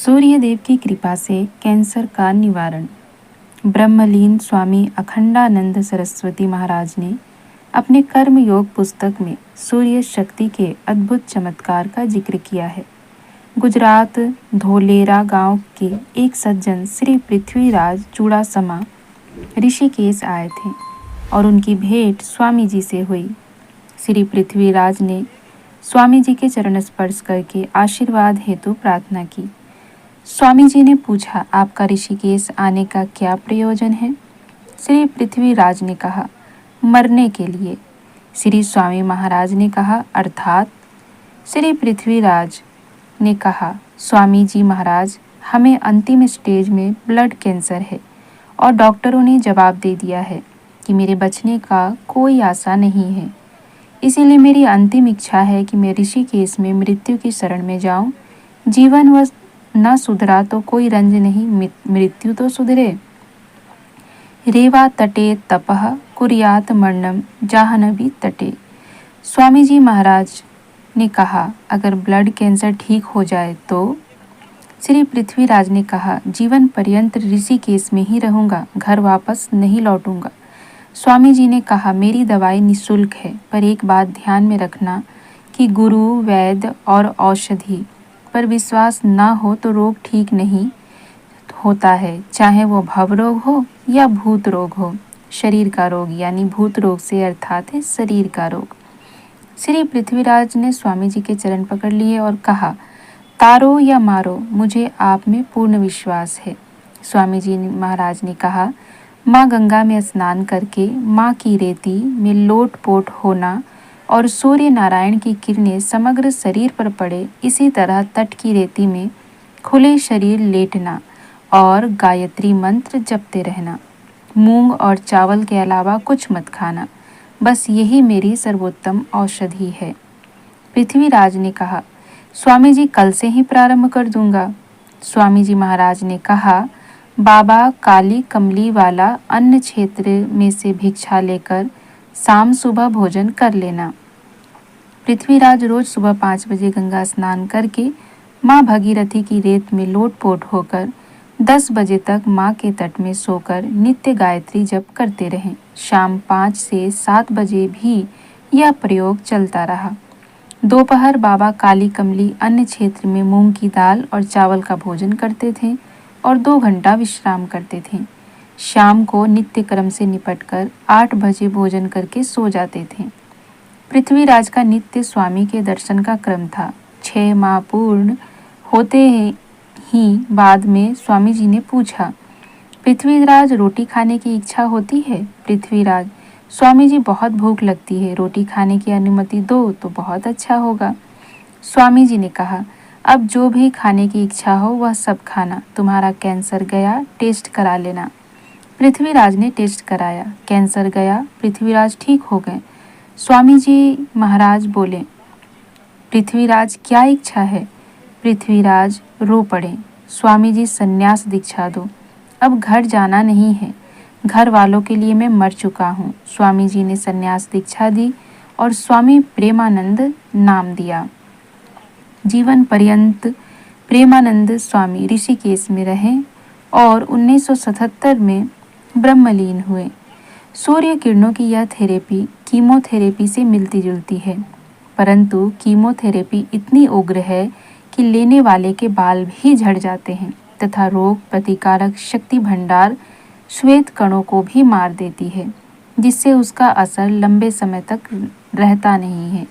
सूर्यदेव की कृपा से कैंसर का निवारण। ब्रह्मलीन स्वामी अखंडानंद सरस्वती महाराज ने अपने कर्म योग पुस्तक में सूर्य शक्ति के अद्भुत चमत्कार का जिक्र किया है। गुजरात धोलेरा गांव के एक सज्जन श्री पृथ्वीराज चूड़ासमा ऋषिकेश आए थे और उनकी भेंट स्वामी जी से हुई। श्री पृथ्वीराज ने स्वामी जी के चरण स्पर्श करके आशीर्वाद हेतु प्रार्थना की। स्वामी जी ने पूछा, आपका ऋषिकेश आने का क्या प्रयोजन है? श्री पृथ्वीराज ने कहा, मरने के लिए। श्री स्वामी महाराज ने कहा, अर्थात? श्री पृथ्वीराज ने कहा, स्वामी जी महाराज, हमें अंतिम स्टेज में ब्लड कैंसर है और डॉक्टरों ने जवाब दे दिया है कि मेरे बचने का कोई आशा नहीं है। इसीलिए मेरी अंतिम इच्छा है कि मैं ऋषिकेश में मृत्यु की शरण में जाऊं। जीवन व न सुधरा तो कोई रंज नहीं, मृत्यु तो सुधरे। रेवा तटे तपः कुर्यात मरणम जाह्नवी तटे। स्वामी जी महाराज ने कहा, अगर ब्लड कैंसर ठीक हो जाए तो? श्री पृथ्वीराज ने कहा, जीवन पर्यंत ऋषिकेश में ही रहूंगा, घर वापस नहीं लौटूंगा। स्वामी जी ने कहा, मेरी दवाई निःशुल्क है, पर एक बात ध्यान में रखना कि गुरु वैद्य और औषधि पर विश्वास ना हो तो रोग ठीक नहीं होता है, चाहे वो भव रोग हो या भूत रोग हो। शरीर का रोग यानी भूत रोग से अर्थात है शरीर का रोग। श्री पृथ्वीराज ने स्वामी जी के चरण पकड़ लिए और कहा, तारो या मारो, मुझे आप में पूर्ण विश्वास है। स्वामी जी महाराज ने कहा, माँ गंगा में स्नान करके माँ की रेती में लोट पोट होना और सूर्य नारायण की किरणें समग्र शरीर पर पड़े, इसी तरह तट की रेती में खुले शरीर लेटना और गायत्री मंत्र जपते रहना। मूंग और चावल के अलावा कुछ मत खाना, बस यही मेरी सर्वोत्तम औषधि है। पृथ्वीराज ने कहा, स्वामी जी कल से ही प्रारंभ कर दूंगा। स्वामी जी महाराज ने कहा, बाबा काली कमली वाला अन्न क्षेत्र में से भिक्षा लेकर शाम सुबह भोजन कर लेना। पृथ्वीराज रोज सुबह 5 बजे गंगा स्नान करके माँ भगीरथी की रेत में लोटपोट होकर 10 बजे तक माँ के तट में सोकर नित्य गायत्री जप करते रहें। शाम 5 से 7 बजे भी यह प्रयोग चलता रहा। दोपहर बाबा काली कमली अन्न क्षेत्र में मूंग की दाल और चावल का भोजन करते थे और 2 घंटा विश्राम करते थे। शाम को नित्य क्रम से निपटकर 8 बजे भोजन करके सो जाते थे। पृथ्वीराज का नित्य स्वामी के दर्शन का क्रम था। 6 माह पूर्ण होते ही बाद में स्वामी जी ने पूछा, पृथ्वीराज रोटी खाने की इच्छा होती है? पृथ्वीराज, स्वामी जी बहुत भूख लगती है, रोटी खाने की अनुमति दो तो बहुत अच्छा होगा। स्वामी जी ने कहा, अब जो भी खाने की इच्छा हो वह सब खाना, तुम्हारा कैंसर गया, टेस्ट करा लेना। पृथ्वीराज ने टेस्ट कराया, कैंसर गया, पृथ्वीराज ठीक हो गए। स्वामी जी महाराज बोले, पृथ्वीराज क्या इच्छा है? पृथ्वीराज रो पड़े, स्वामी जी संन्यास दीक्षा दो, अब घर जाना नहीं है, घर वालों के लिए मैं मर चुका हूँ। स्वामी जी ने संन्यास दीक्षा दी और स्वामी प्रेमानंद नाम दिया। जीवन पर्यंत प्रेमानंद स्वामी ऋषिकेश में रहे और 1977 में ब्रह्मलीन हुए। सूर्य किरणों की यह थेरेपी कीमोथेरेपी से मिलती जुलती है, परंतु कीमोथेरेपी इतनी उग्र है कि लेने वाले के बाल भी झड़ जाते हैं तथा रोग प्रतिकारक शक्ति भंडार श्वेत कणों को भी मार देती है, जिससे उसका असर लंबे समय तक रहता नहीं है।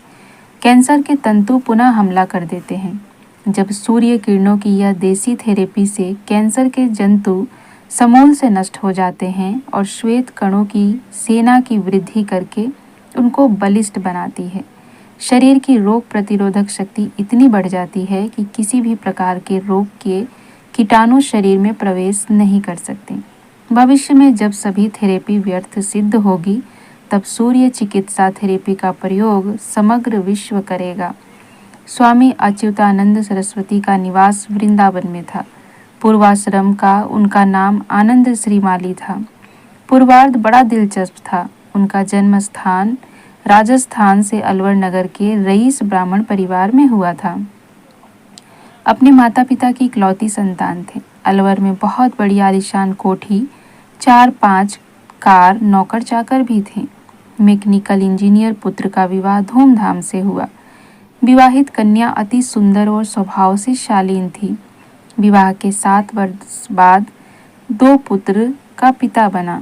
कैंसर के तंतु पुनः हमला कर देते हैं। जब सूर्य किरणों की यह देसी थेरेपी से कैंसर के जंतु समूल से नष्ट हो जाते हैं और श्वेत कणों की सेना की वृद्धि करके उनको बलिष्ठ बनाती है। शरीर की रोग प्रतिरोधक शक्ति इतनी बढ़ जाती है कि किसी भी प्रकार के रोग के कीटाणु शरीर में प्रवेश नहीं कर सकते। भविष्य में जब सभी थेरेपी व्यर्थ सिद्ध होगी, तब सूर्य चिकित्सा थेरेपी का प्रयोग समग्र विश्व करेगा। स्वामी अच्युतानंद सरस्वती का निवास वृंदावन में था। पूर्वाश्रम का उनका नाम आनंद श्रीमाली था। पूर्वार्ध बड़ा दिलचस्प था। उनका जन्म स्थान राजस्थान से अलवर नगर के रईस ब्राह्मण परिवार में हुआ था। अपने माता पिता की इकलौती संतान थे। अलवर में बहुत बड़ी आलीशान कोठी, 4-5 कार, नौकर चाकर भी थे। मैकेनिकल इंजीनियर पुत्र का विवाह धूमधाम से हुआ। विवाहित कन्या अति सुंदर और स्वभाव से शालीन थी। विवाह के 7 वर्ष बाद 2 पुत्र का पिता बना।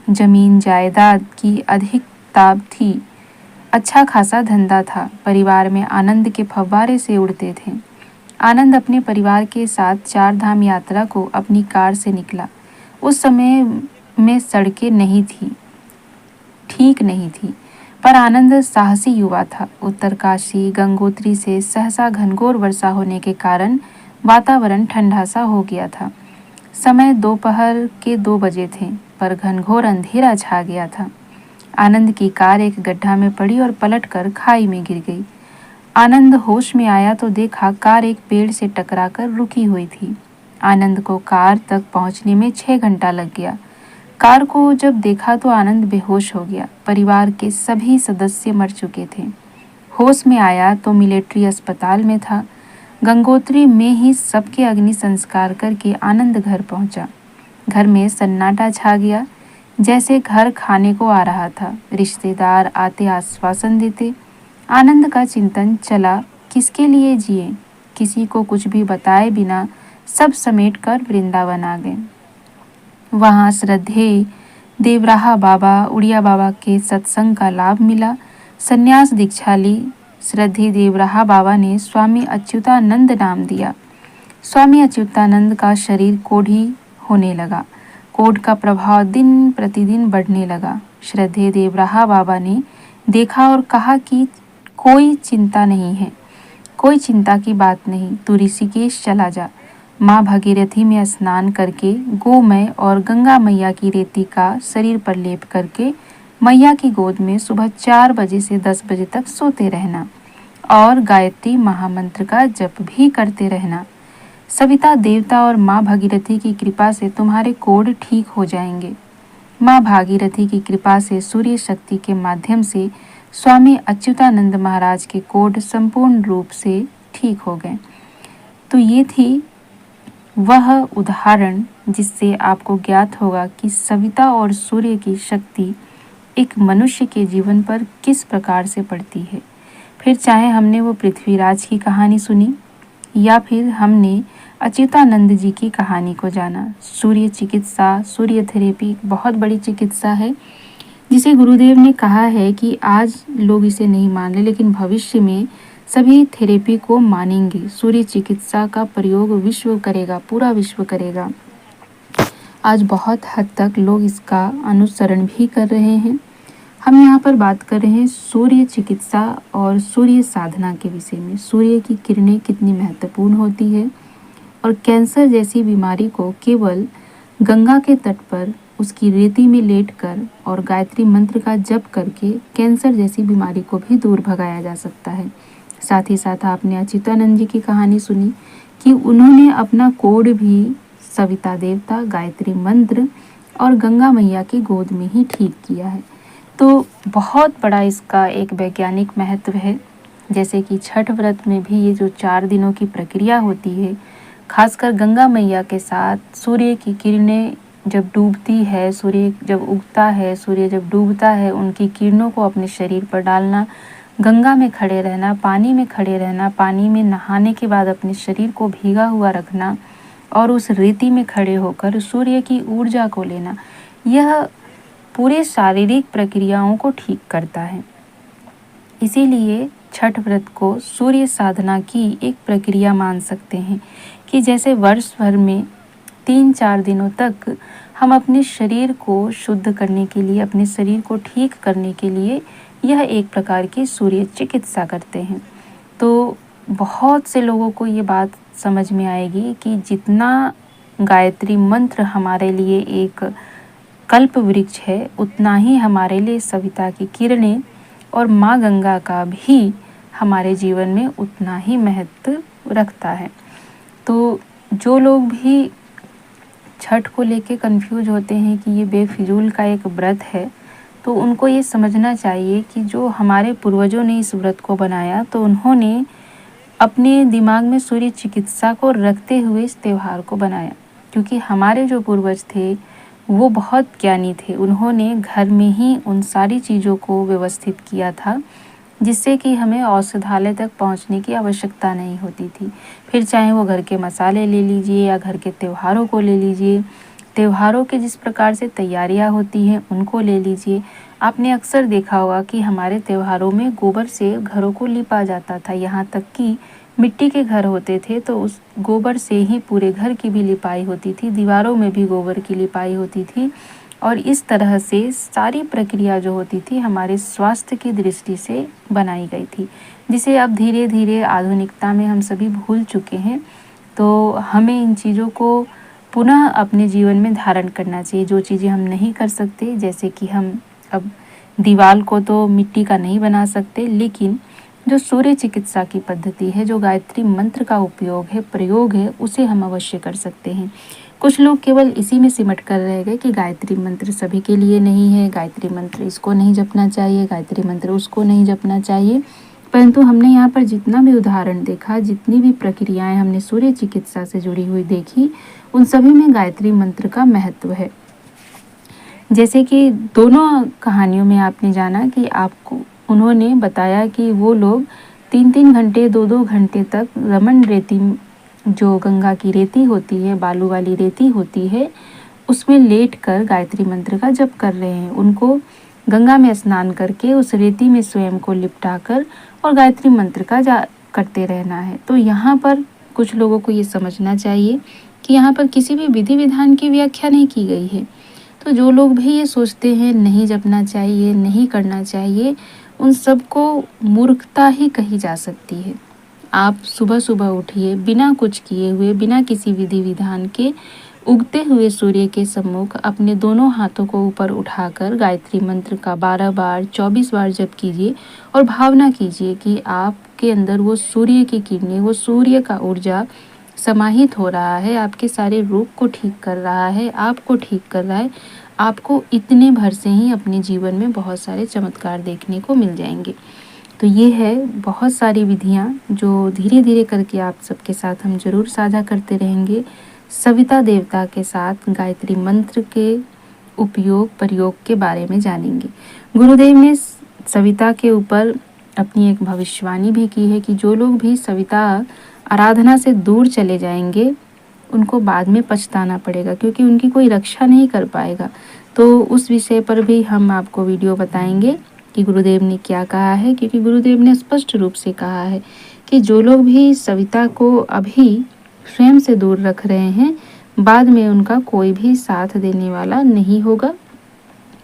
जमीन जायदाद की अधिक ताब थी। अच्छा खासा धंधा था। परिवार में आनंद के फव्वारे से उड़ते थे। आनंद अपने परिवार के साथ 4 धाम यात्रा को अपनी कार से निकला। उस समय में सड़कें नहीं थी, ठीक नहीं थी, पर आनंद साहसी युवा था। उत्तरकाशी गंगोत्री से सहसा घनघोर वर्षा होने के कारण वातावरण ठंडा सा हो गया था। समय दोपहर के 2 बजे थे, पर घनघोर अंधेरा छा गया था। आनंद की कार एक गड्ढा में पड़ी और पलटकर खाई में गिर गई। आनंद होश में आया तो देखा कार एक पेड़ से टकराकर रुकी हुई थी। आनंद को कार तक पहुंचने में 6 घंटा लग गया। कार को जब देखा तो आनंद बेहोश हो गया। परिवार के सभी सदस्य मर चुके थे। होश में आया तो मिलिट्री अस्पताल में था। गंगोत्री में ही सबके अग्नि संस्कार करके आनंद घर पहुंचा। घर में सन्नाटा छा गया, जैसे घर खाने को आ रहा था। रिश्तेदार आते आश्वासन देते। आनंद का चिंतन चला, किसके लिए जिए। किसी को कुछ भी बताए बिना सब समेट कर वृंदावन आ गए। वहाँ श्रद्धेय देवराहा बाबा, उड़िया बाबा के सत्संग का लाभ मिला। संन्यास दीक्षा ली। श्रद्धेय देवराहा बाबा ने स्वामी अच्युतानंद नाम दिया। स्वामी अच्युतानंद का शरीर कोढ़ी होने लगा। कोढ़ का प्रभाव दिन प्रतिदिन बढ़ने लगा। श्रद्धेय देवराहा बाबा ने देखा और कहा कि कोई चिंता नहीं है, कोई चिंता की बात नहीं, तू ऋषिकेश चला जा। माँ भागीरथी में स्नान करके गोमय और गंगा मैया की रेती का शरीर पर लेप करके मैया की गोद में सुबह 4 बजे से 10 बजे तक सोते रहना और गायत्री महामंत्र का जप भी करते रहना। सविता देवता और माँ भागीरथी की कृपा से तुम्हारे कोढ़ ठीक हो जाएंगे। माँ भागीरथी की कृपा से सूर्य शक्ति के माध्यम से स्वामी अच्युतानंद महाराज के कोढ़ संपूर्ण रूप से ठीक हो गए। तो ये थी वह उदाहरण जिससे आपको ज्ञात होगा कि सविता और सूर्य की शक्ति एक मनुष्य के जीवन पर किस प्रकार से पड़ती है। फिर चाहे हमने वो पृथ्वीराज की कहानी सुनी या फिर हमने अच्युतानंद जी की कहानी को जाना। सूर्य चिकित्सा, सूर्य थेरेपी एक बहुत बड़ी चिकित्सा है जिसे गुरुदेव ने कहा है कि आज लोग इसे नहीं मान रहे, लेकिन भविष्य में सभी थेरेपी को मानेंगे। सूर्य चिकित्सा का प्रयोग विश्व करेगा, पूरा विश्व करेगा। आज बहुत हद तक लोग इसका अनुसरण भी कर रहे हैं। हम यहाँ पर बात कर रहे हैं सूर्य चिकित्सा और सूर्य साधना के विषय में। सूर्य की किरणें कितनी महत्वपूर्ण होती है और कैंसर जैसी बीमारी को केवल गंगा के तट पर उसकी रेती में लेटकर और गायत्री मंत्र का जप करके कैंसर जैसी बीमारी को भी दूर भगाया जा सकता है। साथ ही साथ आपने अच्युतानंद जी की कहानी सुनी कि उन्होंने अपना कोढ़ भी सविता देवता, गायत्री मंत्र और गंगा मैया की गोद में ही ठीक किया है। तो बहुत बड़ा इसका एक वैज्ञानिक महत्व है। जैसे कि छठ व्रत में भी ये जो 4 दिनों की प्रक्रिया होती है, खासकर गंगा मैया के साथ सूर्य की किरणें जब डूबती है, सूर्य जब उगता है, सूर्य जब डूबता है, उनकी किरणों को अपने शरीर पर डालना, गंगा में खड़े रहना, पानी में खड़े रहना, पानी में नहाने के बाद अपने शरीर को भीगा हुआ रखना और उस रेती में खड़े होकर सूर्य की ऊर्जा को लेना, यह पूरे शारीरिक प्रक्रियाओं को ठीक करता है। इसीलिए छठ व्रत को सूर्य साधना की एक प्रक्रिया मान सकते हैं कि जैसे वर्ष भर में 3-4 दिनों तक हम अपने शरीर को शुद्ध करने के लिए, अपने शरीर को ठीक करने के लिए यह एक प्रकार की सूर्य चिकित्सा करते हैं। तो बहुत से लोगों को ये बात समझ में आएगी कि जितना गायत्री मंत्र हमारे लिए एक कल्प वृक्ष है, उतना ही हमारे लिए सविता की किरणें और माँ गंगा का भी हमारे जीवन में उतना ही महत्व रखता है। तो जो लोग भी छठ को लेके कंफ्यूज होते हैं कि ये बेफिजूल का एक व्रत है, तो उनको ये समझना चाहिए कि जो हमारे पूर्वजों ने इस व्रत को बनाया तो उन्होंने अपने दिमाग में सूर्य चिकित्सा को रखते हुए इस त्योहार को बनाया, क्योंकि हमारे जो पूर्वज थे वो बहुत ज्ञानी थे। उन्होंने घर में ही उन सारी चीज़ों को व्यवस्थित किया था, जिससे कि हमें औषधालय तक पहुंचने की आवश्यकता नहीं होती थी। फिर चाहे वो घर के मसाले ले लीजिए या घर के त्योहारों को ले लीजिए, त्योहारों के जिस प्रकार से तैयारियां होती हैं उनको ले लीजिए। आपने अक्सर देखा होगा कि हमारे त्योहारों में गोबर से घरों को लिपा जाता था, यहाँ तक कि मिट्टी के घर होते थे तो उस गोबर से ही पूरे घर की भी लिपाई होती थी, दीवारों में भी गोबर की लिपाई होती थी। और इस तरह से सारी प्रक्रिया जो होती थी हमारे स्वास्थ्य की दृष्टि से बनाई गई थी, जिसे अब धीरे धीरे आधुनिकता में हम सभी भूल चुके हैं। तो हमें इन चीज़ों को पुनः अपने जीवन में धारण करना चाहिए। जो चीज़ें हम नहीं कर सकते, जैसे कि हम अब दीवार को तो मिट्टी का नहीं बना सकते, लेकिन जो सूर्य चिकित्सा की पद्धति है, जो गायत्री मंत्र का उपयोग है, प्रयोग है, उसे हम अवश्य कर सकते हैं। कुछ लोग केवल इसी में सिमट कर रह गए कि गायत्री मंत्र सभी के लिए नहीं है, गायत्री मंत्र इसको नहीं जपना चाहिए, गायत्री मंत्र उसको नहीं जपना चाहिए। परंतु हमने यहाँ पर जितना भी उदाहरण देखा, जितनी भी प्रक्रियाएं हमने सूर्य चिकित्सा से जुड़ी हुई देखी, उन सभी में गायत्री मंत्र का महत्व है। जैसे कि दोनों कहानियों में आपने जाना कि आपको उन्होंने बताया कि वो लोग 3-3 घंटे 2-2 घंटे तक रमन रेती, जो गंगा की रेती होती है, बालू वाली रेती होती है, उसमें लेट कर गायत्री मंत्र का जप कर रहे हैं। उनको गंगा में स्नान करके उस रेती में स्वयं को लिपटा कर और गायत्री मंत्र का करते रहना है। तो यहाँ पर कुछ लोगों को ये समझना चाहिए कि यहाँ पर किसी भी विधि विधान की व्याख्या नहीं की गई है। तो जो लोग भी ये सोचते हैं नहीं जपना चाहिए, नहीं करना चाहिए, उन सबको मूर्खता ही कही जा सकती है। आप सुबह सुबह उठिए, बिना कुछ किए हुए, बिना किसी विधि विधान के, उगते हुए सूर्य के सम्मुख अपने दोनों हाथों को ऊपर उठाकर गायत्री मंत्र का 12 बार 24 बार जप कीजिए और भावना कीजिए कि आपके अंदर वो सूर्य की किरणें, वो सूर्य का ऊर्जा समाहित हो रहा है, आपके सारे रोग को ठीक कर रहा है, आपको ठीक कर रहा है। आपको इतने भर से ही अपने जीवन में बहुत सारे चमत्कार देखने को मिल जाएंगे। तो ये है बहुत सारी विधियाँ जो धीरे धीरे करके आप सबके साथ हम जरूर साझा करते रहेंगे। सविता देवता के साथ गायत्री मंत्र के उपयोग प्रयोग के बारे में जानेंगे। गुरुदेव ने सविता के ऊपर अपनी एक भविष्यवाणी भी की है कि जो लोग भी सविता आराधना से दूर चले जाएंगे उनको बाद में पछताना पड़ेगा, क्योंकि उनकी कोई रक्षा नहीं कर पाएगा। तो उस विषय पर भी हम आपको वीडियो बताएंगे कि गुरुदेव ने क्या कहा है, क्योंकि गुरुदेव ने स्पष्ट रूप से कहा है कि जो लोग भी सविता को अभी स्वयं से दूर रख रहे हैं, बाद में उनका कोई भी साथ देने वाला नहीं होगा।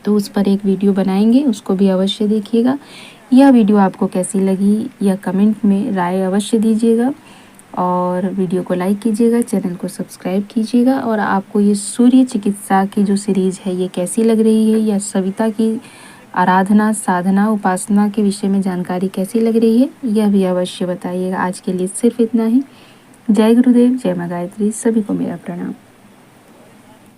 तो उस पर एक वीडियो बनाएंगे, उसको भी अवश्य देखिएगा। यह वीडियो आपको कैसी लगी यह कमेंट में राय अवश्य दीजिएगा और वीडियो को लाइक कीजिएगा, चैनल को सब्सक्राइब कीजिएगा। और आपको ये सूर्य चिकित्सा की जो सीरीज़ है ये कैसी लग रही है, या सविता की आराधना, साधना, उपासना के विषय में जानकारी कैसी लग रही है, यह भी अवश्य बताइएगा। आज के लिए सिर्फ इतना ही। जय गुरुदेव, जय मां गायत्री, सभी को मेरा प्रणाम।